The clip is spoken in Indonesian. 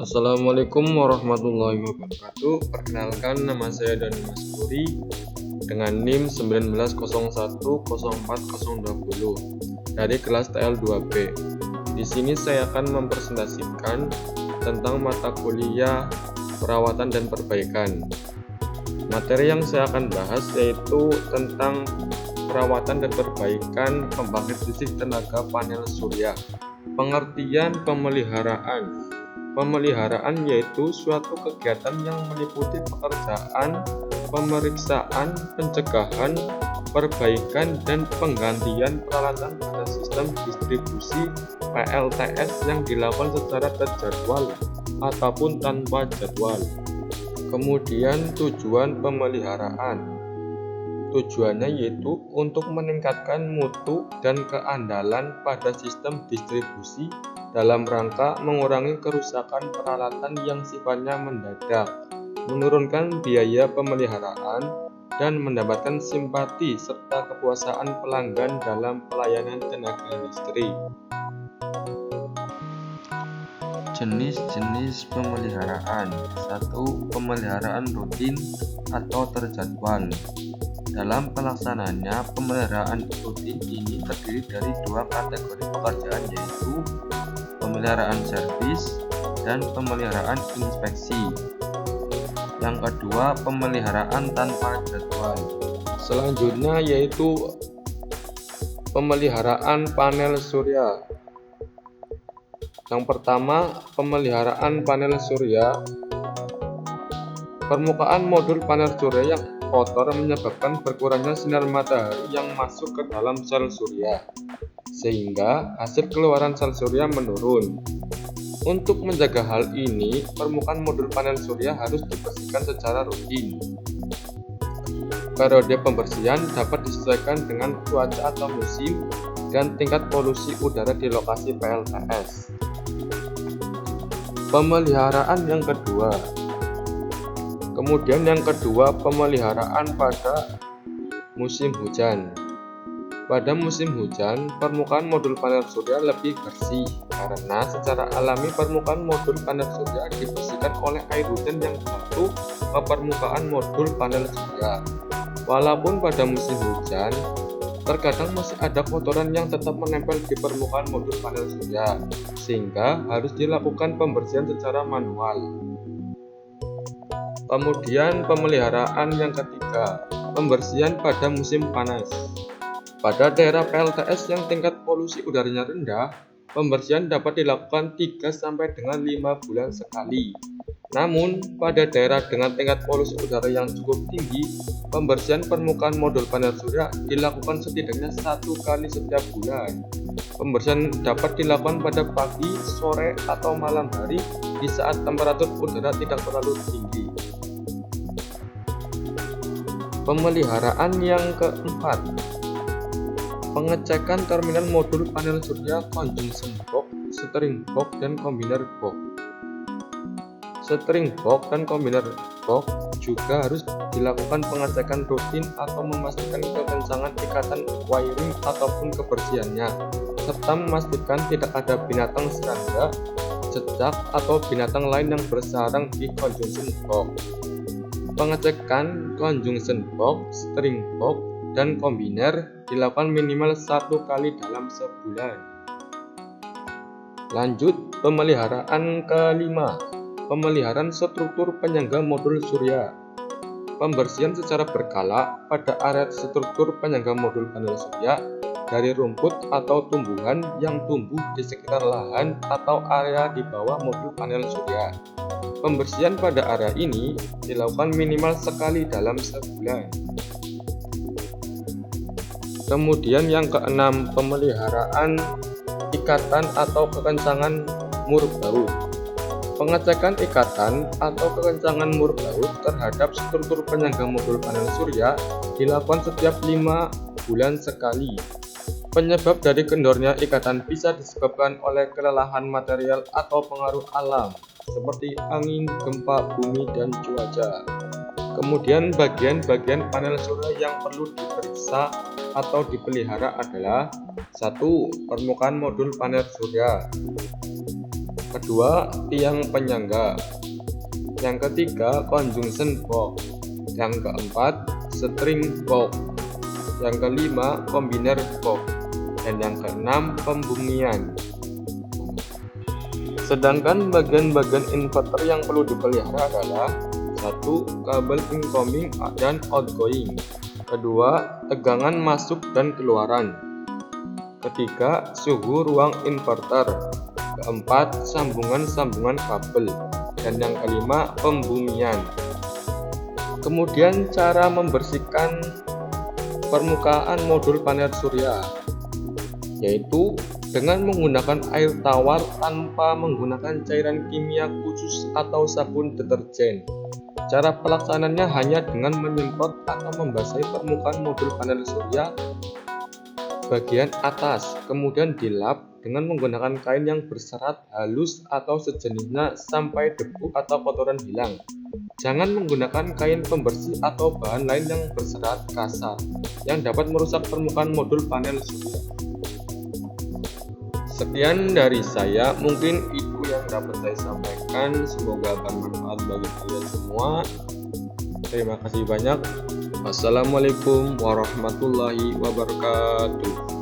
Assalamualaikum warahmatullahi wabarakatuh. Perkenalkan, nama saya Dani Mas Puri dengan NIM 19010420 dari kelas TL2B. Di sini saya akan mempresentasikan tentang mata kuliah perawatan dan perbaikan. Materi yang saya akan bahas yaitu tentang perawatan dan perbaikan pembangkit listrik tenaga panel surya. Pengertian pemeliharaan. Pemeliharaan yaitu suatu kegiatan yang meliputi pekerjaan, pemeriksaan, pencegahan, perbaikan, dan penggantian peralatan pada sistem distribusi PLTS yang dilakukan secara terjadwal ataupun tanpa jadwal. Kemudian tujuan pemeliharaan. Tujuannya yaitu untuk meningkatkan mutu dan keandalan pada sistem distribusi dalam rangka mengurangi kerusakan peralatan yang sifatnya mendadak, menurunkan biaya pemeliharaan, dan mendapatkan simpati serta kepuasan pelanggan dalam pelayanan tenaga listrik. Jenis-jenis pemeliharaan. 1. Pemeliharaan rutin atau terjadwal. Dalam pelaksanaannya, pemeliharaan rutin ini terdiri dari dua kategori pekerjaan, yaitu pemeliharaan servis dan pemeliharaan inspeksi. Yang kedua, pemeliharaan tanpa jadwal. Selanjutnya yaitu pemeliharaan panel surya. Yang pertama, pemeliharaan panel surya. Permukaan modul panel surya yang kotor menyebabkan berkurangnya sinar matahari yang masuk ke dalam sel surya, sehingga hasil keluaran sel surya menurun. Untuk menjaga hal ini, permukaan modul panel surya harus dibersihkan secara rutin. Periode pembersihan dapat disesuaikan dengan cuaca atau musim dan tingkat polusi udara di lokasi PLTS. Pemeliharaan yang kedua. Kemudian yang kedua, pemeliharaan pada musim hujan. Pada musim hujan, permukaan modul panel surya lebih bersih karena secara alami permukaan modul panel surya dibersihkan oleh air hujan yang jatuh ke permukaan modul panel surya. Walaupun pada musim hujan, terkadang masih ada kotoran yang tetap menempel di permukaan modul panel surya, sehingga harus dilakukan pembersihan secara manual. Kemudian pemeliharaan yang ketiga, pembersihan pada musim panas. Pada daerah PLTS yang tingkat polusi udaranya rendah, pembersihan dapat dilakukan 3 sampai dengan 5 bulan sekali. Namun, pada daerah dengan tingkat polusi udara yang cukup tinggi, pembersihan permukaan modul panel surya dilakukan setidaknya 1 kali setiap bulan. Pembersihan dapat dilakukan pada pagi, sore, atau malam hari di saat temperatur udara tidak terlalu tinggi. Pemeliharaan yang keempat, pengecekan terminal modul panel surya conjunction box, steering box, dan combiner box. Steering box dan combiner box juga harus dilakukan pengecekan rutin atau memastikan kekencangan ikatan wiring ataupun kebersihannya, serta memastikan tidak ada binatang serangga, cecak, atau binatang lain yang bersarang di conjunction box. Pengecekan conjunction box, steering box, dan combiner dilakukan minimal 1 kali dalam sebulan. Lanjut, pemeliharaan kelima, pemeliharaan struktur penyangga modul surya. Pembersihan secara berkala pada area struktur penyangga modul panel surya dari rumput atau tumbuhan yang tumbuh di sekitar lahan atau area di bawah modul panel surya. Pembersihan pada area ini dilakukan minimal sekali dalam sebulan. Kemudian yang keenam, pemeliharaan ikatan atau kekencangan mur baut. Pengecekan ikatan atau kekencangan mur baut terhadap struktur penyangga modul panel surya dilakukan setiap 5 bulan sekali. Penyebab dari kendornya ikatan bisa disebabkan oleh kelelahan material atau pengaruh alam seperti angin, gempa bumi, dan cuaca. Kemudian bagian-bagian panel surya yang perlu diperiksa atau dipelihara adalah 1. Permukaan modul panel surya. kedua tiang penyangga, yang ketiga conjunction box, yang keempat string box, yang kelima combiner box, dan yang keenam pembumian. Sedangkan bagian-bagian inverter yang perlu dipelihara adalah: 1. Kabel incoming dan outgoing. Kedua, tegangan masuk dan keluaran. Ketiga, suhu ruang inverter. Keempat, sambungan-sambungan kabel. Dan yang kelima, pembumian. Kemudian cara membersihkan permukaan modul panel surya, yaitu dengan menggunakan air tawar tanpa menggunakan cairan kimia khusus atau sabun deterjen. Cara pelaksanaannya hanya dengan menyemprot atau membasahi permukaan modul panel surya bagian atas, kemudian dilap dengan menggunakan kain yang berserat halus atau sejenisnya sampai debu atau kotoran hilang. Jangan menggunakan kain pembersih atau bahan lain yang berserat kasar yang dapat merusak permukaan modul panel surya. Sekian dari saya, mungkin itu yang dapat saya sampaikan. Semoga bermanfaat bagi kalian semua. Terima kasih banyak. Wassalamualaikum warahmatullahi wabarakatuh.